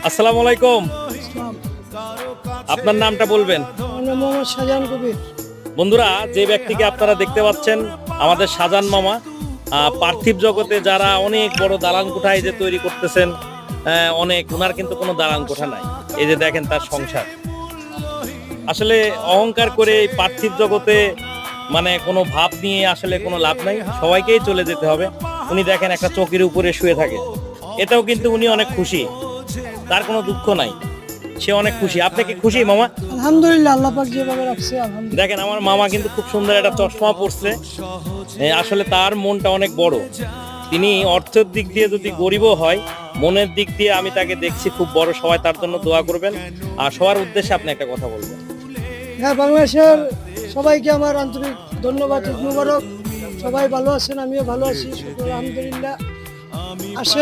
আসসালামু আলাইকুম। আপনার নামটা বলবেন? মোহাম্মদ শাহজাহান কবির। বন্ধুরা, যে ব্যক্তিকে আপনারা দেখতে পাচ্ছেন আমাদের শাহজাহান মামা, পার্থিব জগতে যারা অনেক বড় দালান কোঠা এই যে তৈরি করতেছেন, অনেক, ওনার কিন্তু কোনো দালান কোঠা নাই। এই যে দেখেন তার সংসার। আসলে অহংকার করে এই পার্থিব জগতে মানে কোনো ভাব নিয়ে আসলে কোনো লাভ নাই, সবাইকেই চলে যেতে হবে। উনি দেখেন একটা চৌকির উপরে শুয়ে থাকে, এটাও কিন্তু উনি অনেক খুশি, তার কোনো দুঃখ নাই, সে অনেক খুশি। আপনি কি খুশি মামা? আলহামদুলিল্লাহ, আল্লাহ পাক যেভাবে রাখছে আলহামদুলিল্লাহ। দেখেন আমার মামা কিন্তু খুব সুন্দর একটা চশমা পরছে। আসলে তার মনটা অনেক বড়। তিনি অর্থের দিক দিয়ে যদি গরিবও হয়, মনের দিক দিয়ে আমি তাকে দেখছি খুব বড়। সবাই তার জন্য দোয়া করবেন। আর সবার উদ্দেশ্যে আপনি একটা কথা বলবেন। হ্যাঁ, বাংলাদেশের সবাইকে আমার আন্তরিক ধন্যবাদ, ঈদ মুবারক। সবাই ভালো আছেন, আমিও ভালো আছি, আলহামদুলিল্লাহ। আসে